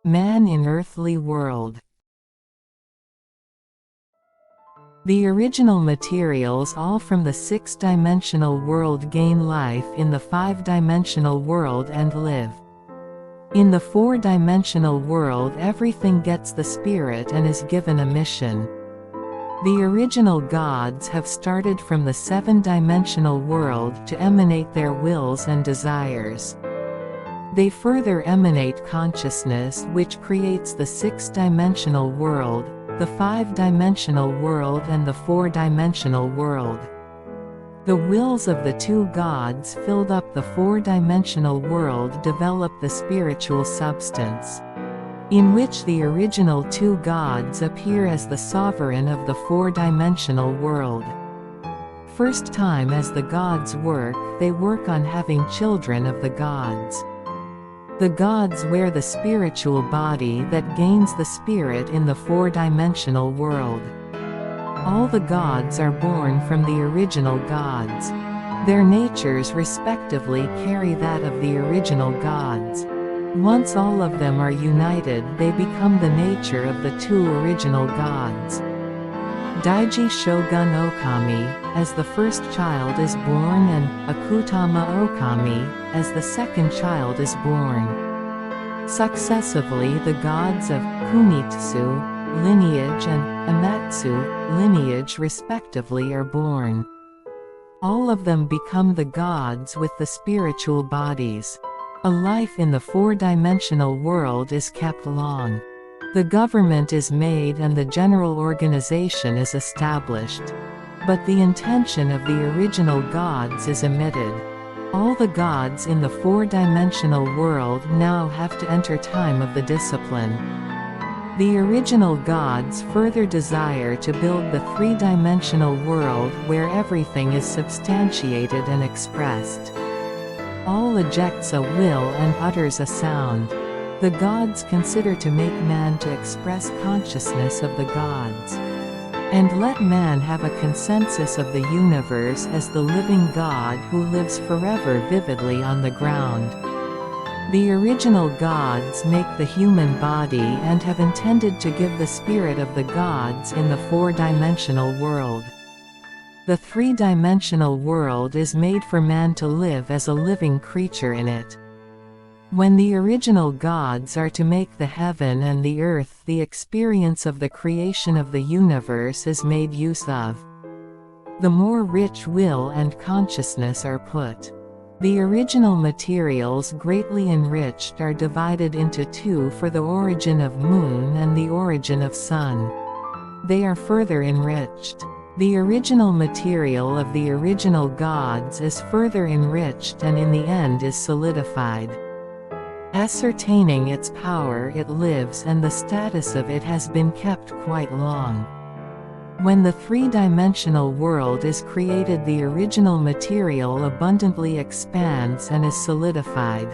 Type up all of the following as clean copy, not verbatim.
Man in earthly world. The original materials all from the six-dimensional world gain life in the five-dimensional world and live. In the four-dimensional world everything gets the spirit and is given a mission. The original gods have started from the seven-dimensional world to emanate their wills and desires. They further emanate consciousness which creates the six-dimensional world, the five-dimensional world and the four-dimensional world. The wills of the two gods filled up the four-dimensional world develop the spiritual substance, in which the original two gods appear as the sovereign of the four-dimensional world. First time as the gods work, they work on having children of the gods. The gods wear the spiritual body that gains the spirit in the four-dimensional world. All the gods are born from the original gods. Their natures respectively carry that of the original gods. Once all of them are united, they become the nature of the two original gods. Daiji Shogun Okami, as the first child is born, and Akutama Okami, as the second child is born. Successively the gods of Kunitsu lineage and Amatsu lineage respectively are born. All of them become the gods with the spiritual bodies. A life in the four-dimensional world is kept long. The government is made and the general organization is established. But the intention of the original gods is omitted. All the gods in the four-dimensional world now have to enter time of the discipline. The original gods further desire to build the three-dimensional world where everything is substantiated and expressed. All ejects a will and utters a sound. The gods consider to make man to express consciousness of the gods, and let man have a consensus of the universe as the living God who lives forever vividly on the ground. The original gods make the human body and have intended to give the spirit of the gods in the four-dimensional world. The three-dimensional world is made for man to live as a living creature in it. When the original gods are to make the heaven and the earth, the experience of the creation of the universe is made use of. The more rich will and consciousness are put. The original materials greatly enriched are divided into two for the origin of moon and the origin of sun. They are further enriched. The original material of the original gods is further enriched and in the end is solidified. Ascertaining its power, it lives, and the status of it has been kept quite long. When the three-dimensional world is created, the original material abundantly expands and is solidified.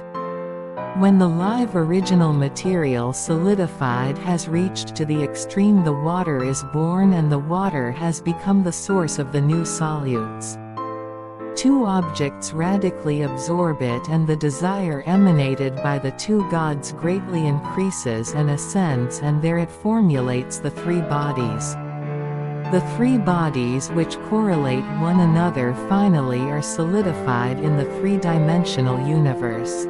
When the live original material solidified has reached to the extreme, the water is born and the water has become the source of the new solutes. Two objects radically absorb it and the desire emanated by the two gods greatly increases and ascends, and there it formulates the three bodies. The three bodies which correlate one another finally are solidified in the three-dimensional universe.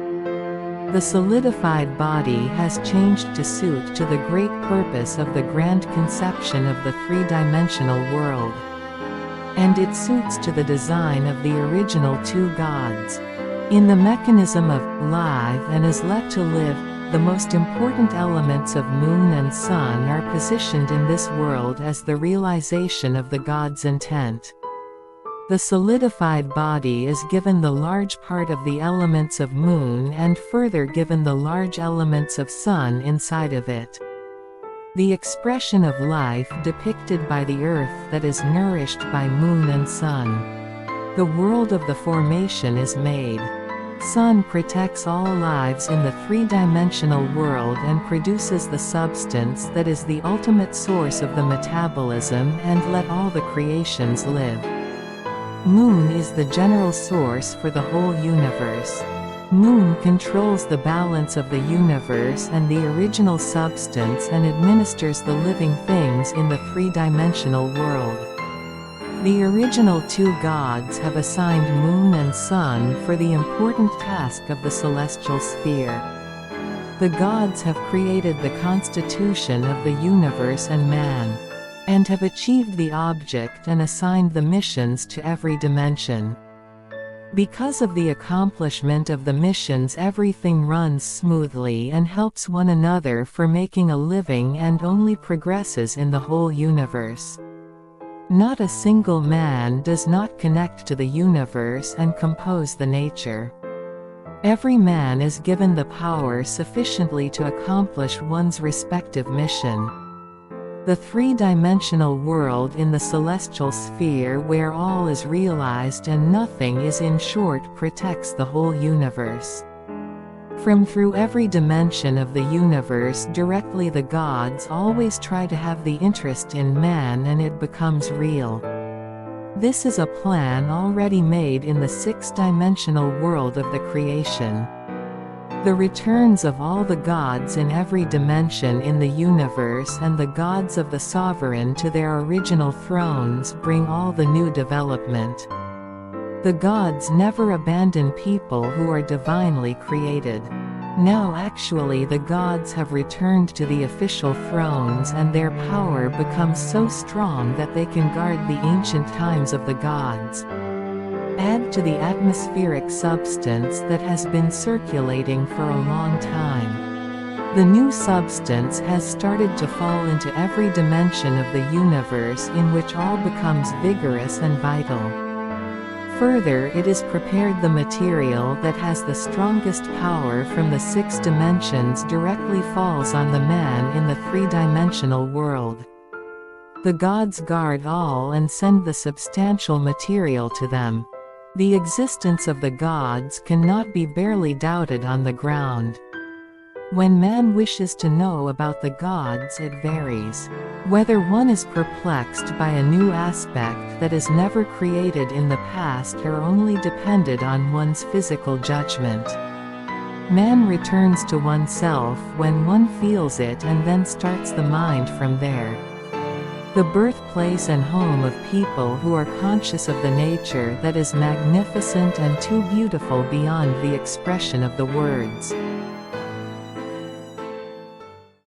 The solidified body has changed to suit to the great purpose of the grand conception of the three-dimensional world. And it suits to the design of the original two gods. In the mechanism of live and is let to live, the most important elements of moon and sun are positioned in this world as the realization of the god's intent. The solidified body is given the large part of the elements of moon and further given the large elements of sun inside of it. The expression of life depicted by the earth that is nourished by moon and sun. The world of the formation is made. Sun protects all lives in the three-dimensional world and produces the substance that is the ultimate source of the metabolism and let all the creations live. Moon is the general source for the whole universe. Moon controls the balance of the universe and the original substance and administers the living things in the three-dimensional world. The original two gods have assigned Moon and Sun for the important task of the celestial sphere. The gods have created the constitution of the universe and man, and have achieved the object and assigned the missions to every dimension. Because of the accomplishment of the missions, everything runs smoothly and helps one another for making a living and only progresses in the whole universe. Not a single man does not connect to the universe and compose the nature. Every man is given the power sufficiently to accomplish one's respective mission. The three-dimensional world in the celestial sphere where all is realized and nothing is, in short, protects the whole universe. From through every dimension of the universe directly, the gods always try to have the interest in man and it becomes real. This is a plan already made in the six-dimensional world of the creation. The returns of all the gods in every dimension in the universe and the gods of the sovereign to their original thrones bring all the new development. The gods never abandon people who are divinely created. Now actually the gods have returned to the official thrones and their power becomes so strong that they can guard the ancient times of the gods. Add to the atmospheric substance that has been circulating for a long time. The new substance has started to fall into every dimension of the universe in which all becomes vigorous and vital. Further, it is prepared the material that has the strongest power from the six dimensions directly falls on the man in the three-dimensional world. The gods guard all and send the substantial material to them. The existence of the gods cannot be barely doubted on the ground. When man wishes to know about the gods, it varies. Whether one is perplexed by a new aspect that is never created in the past or only depended on one's physical judgment. Man returns to oneself when one feels it and then starts the mind from there. The birthplace and home of people who are conscious of the nature that is magnificent and too beautiful beyond the expression of the words.